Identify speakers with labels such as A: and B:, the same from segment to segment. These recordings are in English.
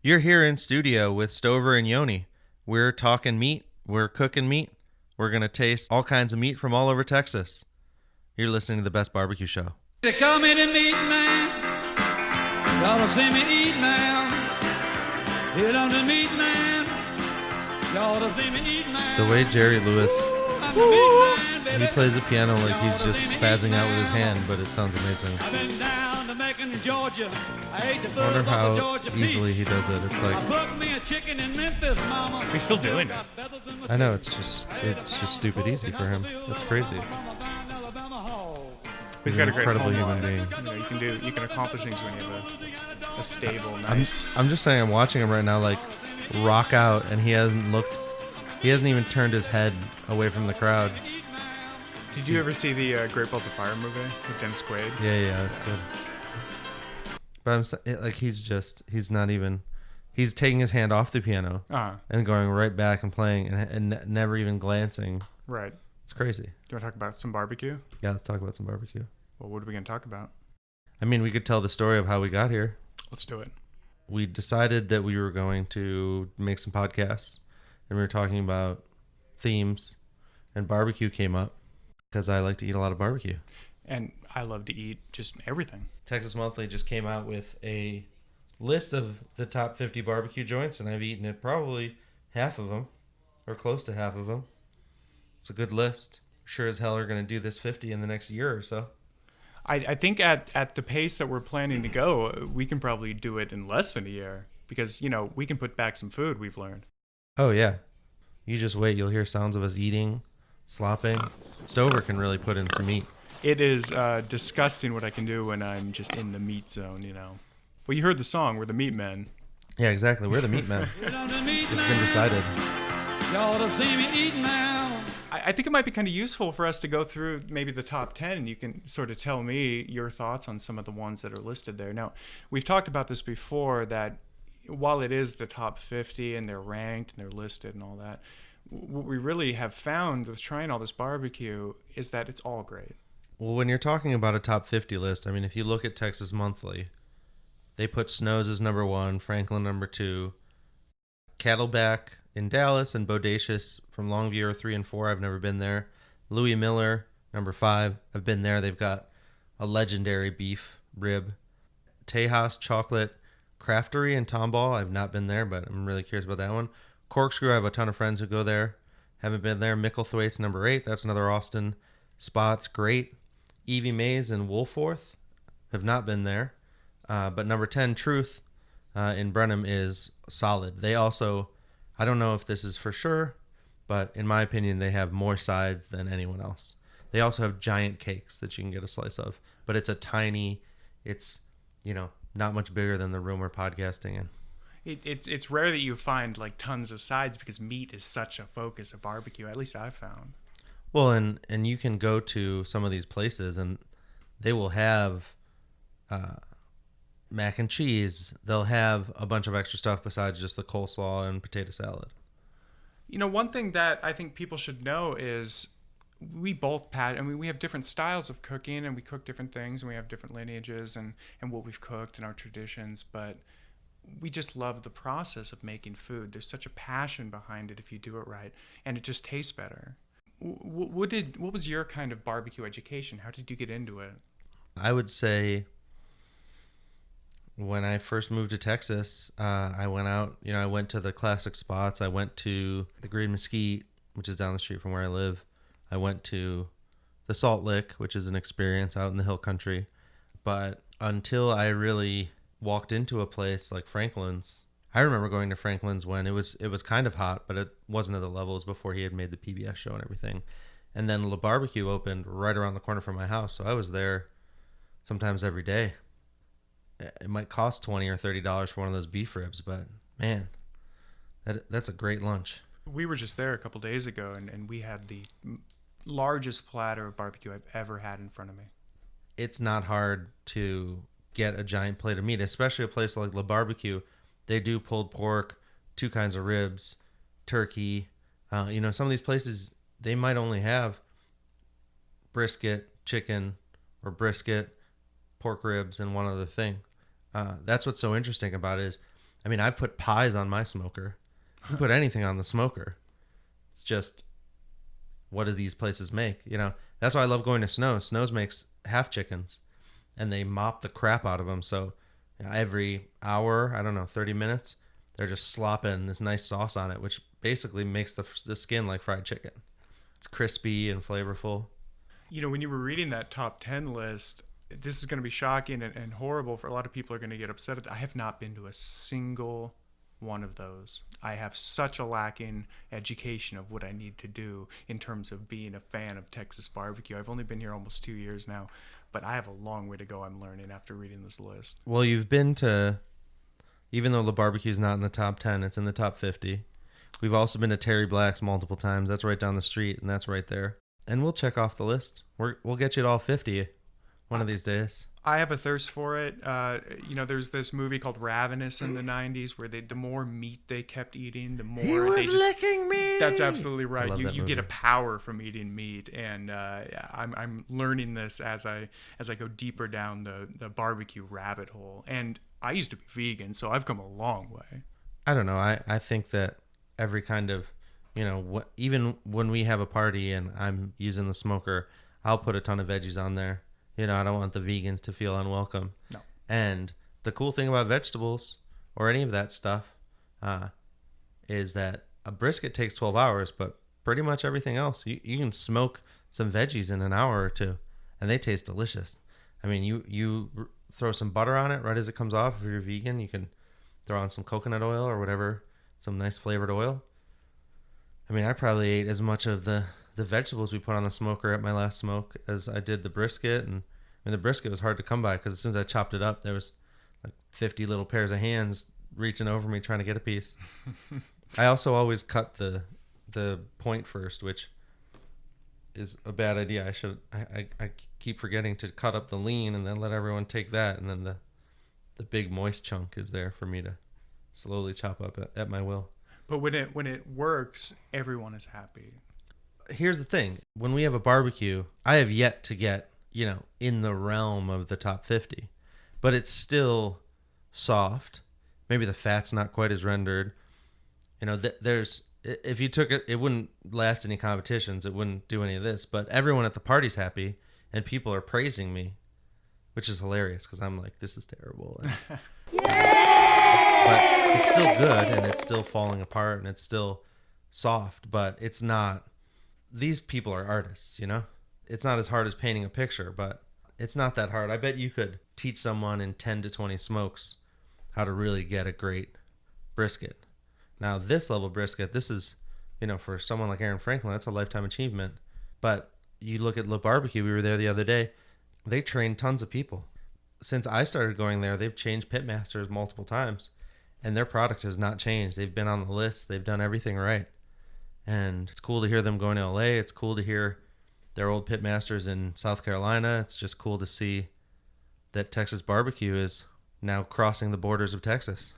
A: You're here in studio with Stover and Yoni. We're talking meat. We're cooking meat. We're going to taste all kinds of meat from all over Texas. You're listening to The Best Barbecue Show.
B: They call me the meat man. Y'all see me eat now. Hit on the meat man. Y'all see me eat now.
A: The way Jerry Lewis, he plays the piano like he's just spazzing out with his hand, but it sounds amazing.
B: I've been down to Macon, Georgia. I ate the
A: I wonder
B: food off the
A: how
B: Georgia
A: easily
B: beef.
A: he does it. It's
B: I
A: like,
B: cooked me a chicken in Memphis, mama.
C: He's still doing it.
A: I know, it's just stupid easy for him. That's crazy.
C: He's
A: He's
C: got
A: an
C: a great
A: incredible
C: home
A: human
C: life.
A: being.
C: You can accomplish things when you have a stable,
A: I'm
C: nice.
A: just saying, I'm watching him right now, like, rock out, and he hasn't even turned his head away from the crowd.
C: Did you ever see the Great Balls of Fire movie with Dennis Quaid?
A: Yeah, that's good. But like, he's not even, he's taking his hand off the piano and going right back and playing and never even glancing.
C: Right.
A: It's crazy.
C: Do you want to talk about some barbecue?
A: Yeah, let's talk about some barbecue.
C: Well, what are we going to talk about?
A: I mean, we could tell the story of how we got here.
C: Let's do it.
A: We decided that we were going to make some podcasts, and we were talking about themes, and barbecue came up because I like to eat a lot of barbecue.
C: And I love to eat just everything.
A: Texas Monthly just came out with a list of the top 50 barbecue joints, and I've eaten it probably half of them, or close to half of them. It's a good list. Sure as hell are going to do this 50 in the next year or so.
C: I think at the pace that we're planning to go, we can probably do it in less than a year because, we can put back some food we've learned.
A: Oh, yeah. You just wait. You'll hear sounds of us eating, slopping. Stover can really put in some meat.
C: It is disgusting what I can do when I'm just in the meat zone, Well, you heard the song, We're the Meat Men.
A: Yeah, exactly. We're the meat men. It's been decided.
B: Y'all see me eat now.
C: I think it might be kind of useful for us to go through maybe the top 10 and you can sort of tell me your thoughts on some of the ones that are listed there. Now, we've talked about this before that while it is the top 50 and they're ranked and they're listed and all that, what we really have found with trying all this barbecue is that it's all great.
A: Well, when you're talking about a top 50 list, I mean, if you look at Texas Monthly, they put Snow's as number 1, Franklin number 2, Cattleback in Dallas, and Bodacious from Longview are 3 and 4. I've never been there. Louis Miller, number 5. I've been there. They've got a legendary beef rib. Tejas Chocolate Craftery in Tomball. I've not been there, but I'm really curious about that one. Corkscrew, I have a ton of friends who go there. Haven't been there. Micklethwaite's number 8. That's another Austin spot's great. Evie Mays and Woolforth. Have not been there. But number 10, Truth in Brenham is solid. They also, I don't know if this is for sure, but in my opinion, they have more sides than anyone else. They also have giant cakes that you can get a slice of, but it's not much bigger than the room we're podcasting in.
C: It's rare that you find like tons of sides because meat is such a focus of barbecue, at least I've found.
A: Well, and you can go to some of these places and they will have mac and cheese. They'll have a bunch of extra stuff besides just the coleslaw and potato salad.
C: One thing that I think people should know is we have different styles of cooking and we cook different things and we have different lineages and what we've cooked and our traditions, but we just love the process of making food. There's such a passion behind it if you do it right, and it just tastes better. What was your kind of barbecue education? How did you get into it?
A: I would say when I first moved to Texas, I went out, I went to the classic spots. I went to the Green Mesquite, which is down the street from where I live. I went to the Salt Lick, which is an experience out in the hill country. But until I really walked into a place like Franklin's, I remember going to Franklin's when it was kind of hot, but it wasn't at the levels before he had made the PBS show and everything. And then La Barbecue opened right around the corner from my house, so I was there sometimes every day. It might cost $20 or $30 for one of those beef ribs, but man, that's a great lunch.
C: We were just there a couple days ago, and we had the largest platter of barbecue I've ever had in front of me.
A: It's not hard to get a giant plate of meat, especially a place like La Barbecue. They do pulled pork, 2 kinds of ribs, turkey. Some of these places, they might only have brisket, chicken, or brisket, pork ribs, and one other thing. That's what's so interesting about it is, I mean, I've put pies on my smoker. You can put anything on the smoker. It's just, what do these places make? You know, that's why I love going to Snow's. Snow's makes half chickens, and they mop the crap out of them. So every hour, I don't know, 30 minutes, they're just slopping this nice sauce on it, which basically makes the skin like fried chicken. It's crispy and flavorful.
C: You know, when you were reading that top 10 list, this is going to be shocking and horrible for a lot of people are going to get upset at. I have not been to a single one of those. I have such a lacking education of what I need to do in terms of being a fan of Texas barbecue. I've only been here almost 2 years now, but I have a long way to go. I'm learning after reading this list.
A: Well, you've been to, even though La Barbecue's not in the top 10, it's in the top 50. We've also been to Terry Black's multiple times. That's right down the street, and that's right there. And we'll check off the list. We'll get you to all 50 one of these days.
C: I have a thirst for it. You know, there's this movie called Ravenous in the 90s where the more meat they kept eating, the more
A: He was licking me.
C: That's absolutely right.
A: love that
C: You get
A: movie.
C: a power from eating meat, and I'm learning this as I go deeper down the barbecue rabbit hole. And I used to be vegan, so I've come a long way.
A: I don't know. I think that every kind of, you know, even when we have a party and I'm using the smoker, I'll put a ton of veggies on there. You know, I don't want the vegans to feel unwelcome.
C: No.
A: And the cool thing about vegetables or any of that stuff is that a brisket takes 12 hours, but pretty much everything else, you can smoke some veggies in an hour or two, and they taste delicious. I mean, you throw some butter on it right as it comes off. If you're vegan, you can throw on some coconut oil or whatever, some nice flavored oil. I mean, I probably ate as much of the vegetables we put on the smoker at my last smoke as I did the brisket. And I mean, the brisket was hard to come by because as soon as I chopped it up, there was like 50 little pairs of hands reaching over me trying to get a piece. I also always cut the point first, which is a bad idea. I keep forgetting to cut up the lean and then let everyone take that, and then the big moist chunk is there for me to slowly chop up at my will.
C: But when it works, everyone is happy.
A: Here's the thing. When we have a barbecue, I have yet to get, you know, in the realm of the top 50, but it's still soft. Maybe the fat's not quite as rendered. You know, there's, if you took it, it wouldn't last any competitions. It wouldn't do any of this, but everyone at the party's happy and people are praising me, which is hilarious because I'm like, this is terrible. But it's still good and it's still falling apart and it's still soft, but it's not. These people are artists, you know? It's not as hard as painting a picture, but it's not that hard. I bet you could teach someone in 10 to 20 smokes how to really get a great brisket. Now, this level brisket, this is, you know, for someone like Aaron Franklin, that's a lifetime achievement. But you look at La Barbecue, we were there the other day, they train tons of people. Since I started going there, they've changed pitmasters multiple times, and their product has not changed. They've been on the list. They've done everything right. And it's cool to hear them going to LA. It's cool to hear their old pitmasters in South Carolina. It's just cool to see that Texas barbecue is now crossing the borders of Texas.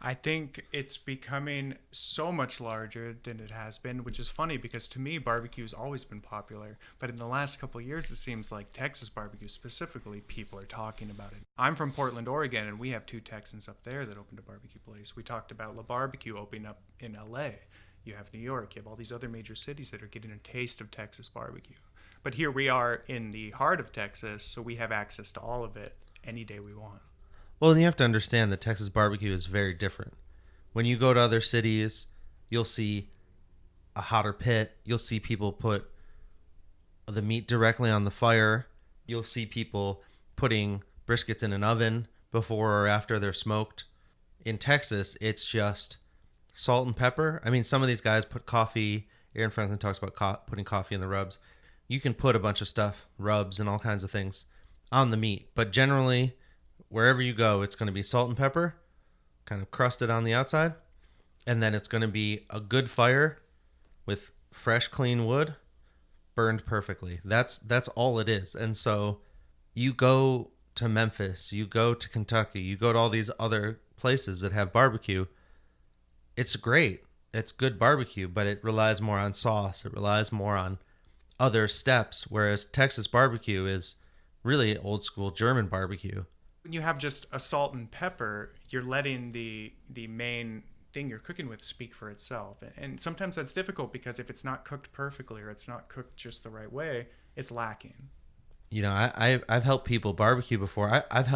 C: I think it's becoming so much larger than it has been, which is funny because to me, barbecue has always been popular. But in the last couple of years, it seems like Texas barbecue specifically, people are talking about it. I'm from Portland, Oregon, and we have 2 Texans up there that opened a barbecue place. We talked about La Barbecue opening up in LA. You have New York. You have all these other major cities that are getting a taste of Texas barbecue. But here we are in the heart of Texas, so we have access to all of it any day we want.
A: Well, and you have to understand that Texas barbecue is very different. When you go to other cities, you'll see a hotter pit. You'll see people put the meat directly on the fire. You'll see people putting briskets in an oven before or after they're smoked. In Texas, it's just salt and pepper. I mean, some of these guys put coffee. Aaron Franklin talks about putting coffee in the rubs. You can put a bunch of stuff, rubs and all kinds of things, on the meat. But generally, wherever you go, it's going to be salt and pepper, kind of crusted on the outside. And then it's going to be a good fire with fresh, clean wood, burned perfectly. That's all it is. And so you go to Memphis, you go to Kentucky, you go to all these other places that have barbecue. It's great. It's good barbecue, but it relies more on sauce. It relies more on other steps, whereas Texas barbecue is really old school German barbecue.
C: When you have just a salt and pepper, you're letting the main thing you're cooking with speak for itself. And sometimes that's difficult because if it's not cooked perfectly or it's not cooked just the right way, it's lacking.
A: You know, I've helped people barbecue before. I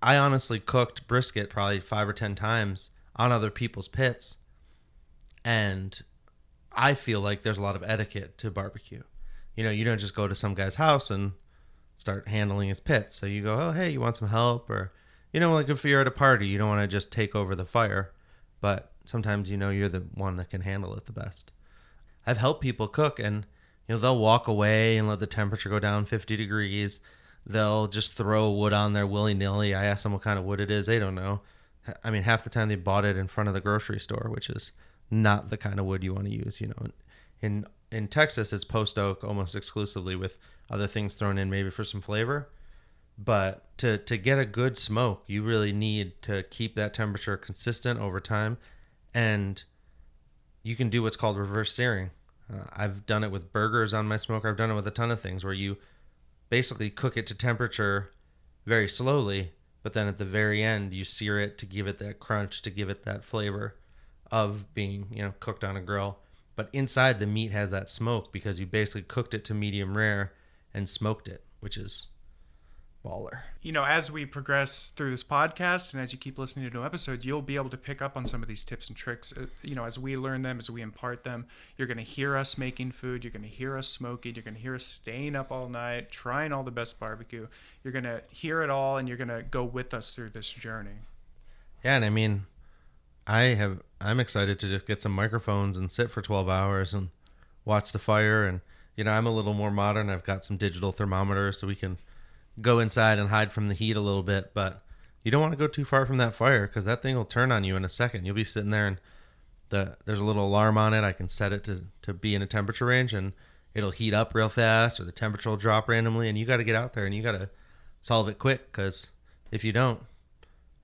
A: honestly cooked brisket probably 5 or 10 times on other people's pits, and I feel like there's a lot of etiquette to barbecue. You know, you don't just go to some guy's house and start handling his pits. So you go, oh, hey, you want some help? Or, you know, like if you're at a party, you don't want to just take over the fire. But sometimes, you know, you're the one that can handle it the best. I've helped people cook, and, you know, they'll walk away and let the temperature go down 50 degrees. They'll just throw wood on there willy-nilly. I ask them what kind of wood it is. They don't know. I mean, half the time they bought it in front of the grocery store, which is not the kind of wood you want to use. You know, in Texas, it's post oak almost exclusively, with other things thrown in maybe for some flavor. But to get a good smoke, you really need to keep that temperature consistent over time, and you can do what's called reverse searing. I've done it with burgers on my smoker. I've done it with a ton of things where you basically cook it to temperature very slowly, but then at the very end you sear it to give it that crunch, to give it that flavor of being, you know, cooked on a grill. But inside the meat has that smoke because you basically cooked it to medium rare and smoked it, which is baller.
C: You know, as we progress through this podcast and as you keep listening to new episodes, you'll be able to pick up on some of these tips and tricks. You know, as we learn them, as we impart them, you're going to hear us making food. You're going to hear us smoking. You're going to hear us staying up all night, trying all the best barbecue. You're going to hear it all, and you're going to go with us through this journey.
A: Yeah, and I mean, I'm excited to just get some microphones and sit for 12 hours and watch the fire. And, you know, I'm a little more modern. I've got some digital thermometers so we can go inside and hide from the heat a little bit, but you don't want to go too far from that fire because that thing will turn on you in a second. You'll be sitting there and there's a little alarm on it. I can set it to be in a temperature range, and it'll heat up real fast, or the temperature will drop randomly, and you got to get out there and you got to solve it quick, because if you don't,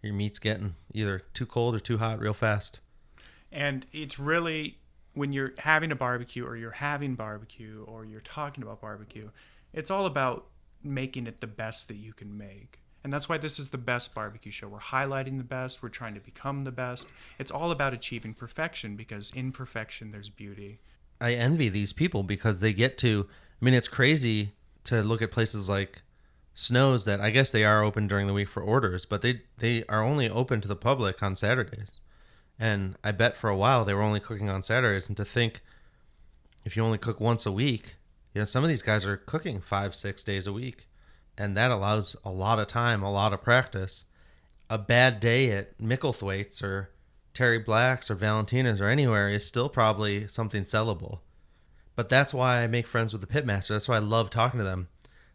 A: your meat's getting either too cold or too hot real fast.
C: And it's really, when you're having a barbecue or you're having barbecue or you're talking about barbecue, it's all about making it the best that you can make. And that's why this is the best barbecue show. We're highlighting the best. We're trying to become the best. It's all about achieving perfection, because in perfection there's beauty.
A: I envy these people because they get to, I mean, it's crazy to look at places like Snow's that I guess they are open during the week for orders, but they are only open to the public on Saturdays. And I bet for a while they were only cooking on Saturdays. And to think, if you only cook once a week, you know, some of these guys are cooking 5-6 days a week, and that allows a lot of time, a lot of practice. A bad day at Micklethwaite's or Terry Black's or Valentina's or anywhere is still probably something sellable. But that's why I make friends with the pitmaster. That's why I love talking to them,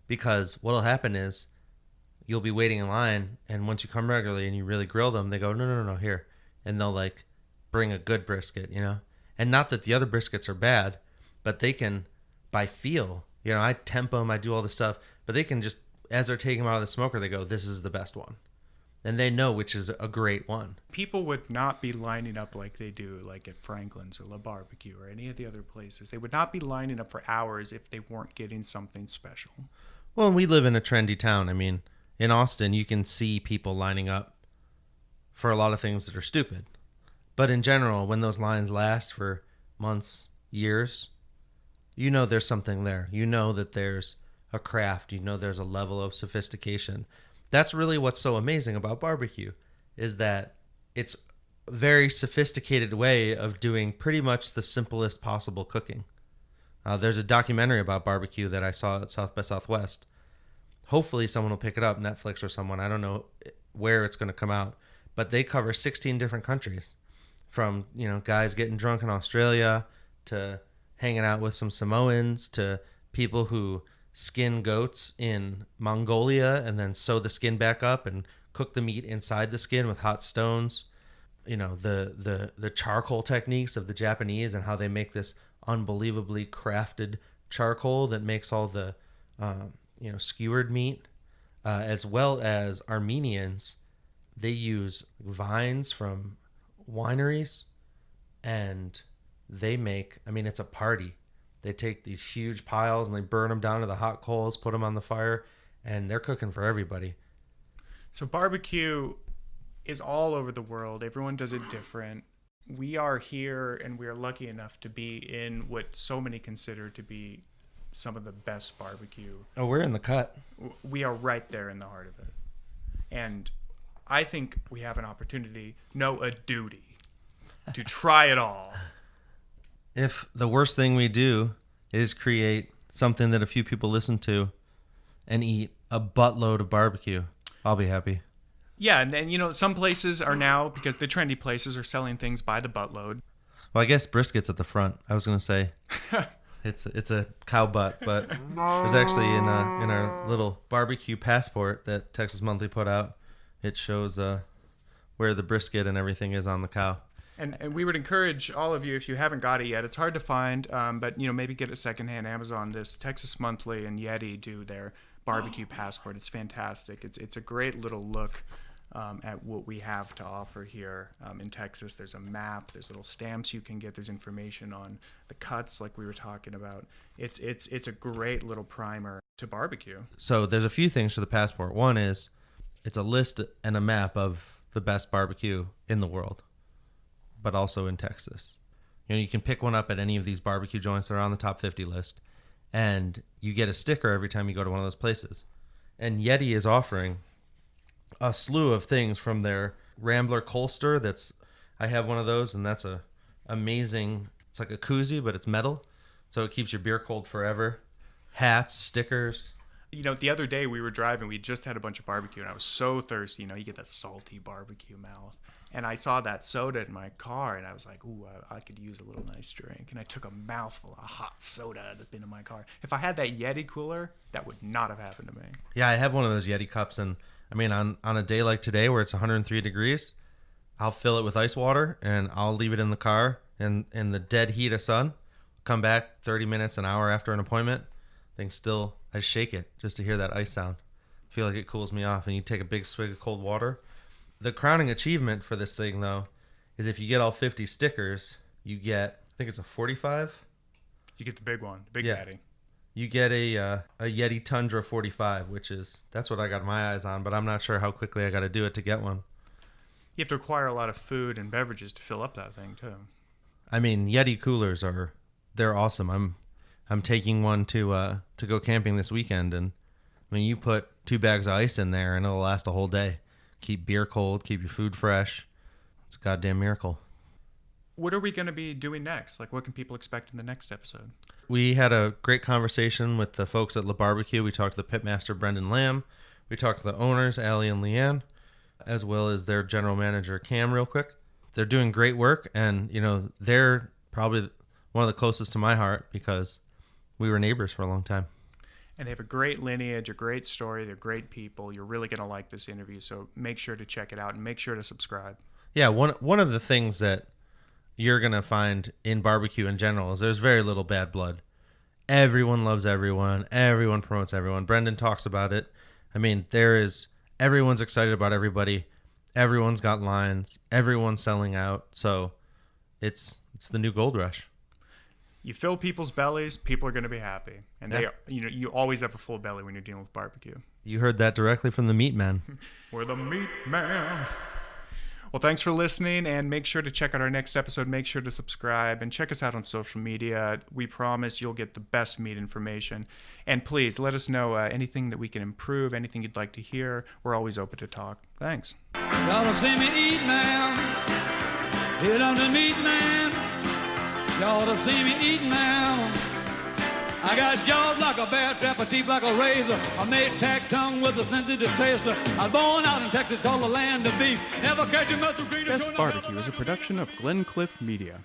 A: because what'll happen is you'll be waiting in line, and once you come regularly and you really grill them, they go, no, here. And they'll like bring a good brisket, you know? And not that the other briskets are bad, but they can, by feel, you know, I temp them, I do all this stuff, but they can just, as they're taking them out of the smoker, they go, this is the best one. And they know which is a great one.
C: People would not be lining up like they do, like at Franklin's or La Barbecue or any of the other places. They would not be lining up for hours if they weren't getting something special.
A: Well, and we live in a trendy town. I mean, in Austin, you can see people lining up for a lot of things that are stupid. But in general, when those lines last for months, years, you know there's something there. You know that there's a craft. You know there's a level of sophistication. That's really what's so amazing about barbecue, is that it's a very sophisticated way of doing pretty much the simplest possible cooking. There's a documentary about barbecue that I saw at South by Southwest. Hopefully someone will pick it up, Netflix or someone. I don't know where it's going to come out. But they cover 16 different countries, from, you know, guys getting drunk in Australia to hanging out with some Samoans to people who skin goats in Mongolia and then sew the skin back up and cook the meat inside the skin with hot stones. You know, the charcoal techniques of the Japanese and how they make this unbelievably crafted charcoal that makes all the, skewered meat, as well as Armenians. They use vines from wineries, and they make, I mean, it's a party. They take these huge piles and they burn them down to the hot coals, put them on the fire, and they're cooking for everybody.
C: So barbecue is all over the world. Everyone does it different. We are here, and we are lucky enough to be in what so many consider to be some of the best barbecue.
A: Oh, we're in the cut.
C: We are right there in the heart of it. And I think we have an opportunity, no, a duty, to try it all.
A: If the worst thing we do is create something that a few people listen to and eat a buttload of barbecue, I'll be happy.
C: Yeah, and then, some places are now, because the trendy places are selling things by the buttload.
A: Well, I guess brisket's at the front. I was going to say it's a cow butt, but there's actually in our little barbecue passport that Texas Monthly put out, it shows where the brisket and everything is on the cow.
C: And we would encourage all of you, if you haven't got it yet, it's hard to find, but maybe get it secondhand Amazon. This Texas Monthly and Yeti do their barbecue passport. It's fantastic. It's a great little look at what we have to offer here in Texas. There's a map. There's little stamps you can get. There's information on the cuts, like we were talking about. It's a great little primer to barbecue.
A: So there's a few things to the passport. One is it's a list and a map of the best barbecue in the world, but also in Texas. You can pick one up at any of these barbecue joints that are on the top 50 list, and you get a sticker every time you go to one of those places. And Yeti is offering a slew of things from their Rambler Colster. I have one of those, and that's a amazing. It's like a koozie, but it's metal, so it keeps your beer cold forever. Hats, stickers.
C: The other day we were driving, we just had a bunch of barbecue, and I was so thirsty. You get that salty barbecue mouth. And I saw that soda in my car, and I was like, ooh, I could use a little nice drink. And I took a mouthful of hot soda that's been in my car. If I had that Yeti cooler, that would not have happened to me.
A: Yeah, I have one of those Yeti cups, and I mean, on a day like today where it's 103 degrees, I'll fill it with ice water, and I'll leave it in the car in the dead heat of sun. Come back 30 minutes, an hour after an appointment. I shake it just to hear that ice sound. I feel like it cools me off, and you take a big swig of cold water. The crowning achievement for this thing, though, is if you get all 50 stickers, you get, I think it's a 45.
C: You get the big one, the big daddy.
A: You get a Yeti Tundra 45, that's what I got my eyes on, but I'm not sure how quickly I got to do it to get one.
C: You have to acquire a lot of food and beverages to fill up that thing, too.
A: I mean, Yeti coolers they're awesome. I'm taking one to go camping this weekend, and I mean, you put 2 bags of ice in there and it'll last a whole day. Keep beer cold, keep your food fresh. It's a goddamn miracle.
C: What are we going to be doing next? Like, what can people expect in the next episode?
A: We had a great conversation with the folks at La Barbecue. We talked to the pitmaster, Brendan Lamb. We talked to the owners, Allie and Leanne, as well as their general manager, Cam, real quick. They're doing great work, and, they're probably one of the closest to my heart because we were neighbors for a long time.
C: And they have a great lineage, a great story. They're great people. You're really going to like this interview, so make sure to check it out and make sure to subscribe.
A: Yeah, one of the things that you're going to find in barbecue in general is there's very little bad blood. Everyone loves everyone. Everyone promotes everyone. Brendan talks about it. I mean, everyone's excited about everybody. Everyone's got lines. Everyone's selling out. So it's the new gold rush.
C: You fill people's bellies, people are going to be happy. And you always have a full belly when you're dealing with barbecue.
A: You heard that directly from the meat man.
C: We're the meat man. Well, thanks for listening, and make sure to check out our next episode. Make sure to subscribe and check us out on social media. We promise you'll get the best meat information. And please let us know anything that we can improve, anything you'd like to hear. We're always open to talk. Thanks.
B: Y'all see me eat now. Hit on the meat man. Y'all see me eat now. I got jaws like a bear trap, a teeth like a razor. I made tack tongue with a sensitive taster. I was born out in Texas, called the land of beef. Never catch a muscle green.
C: Best Barbecue is a production of Glencliff Media.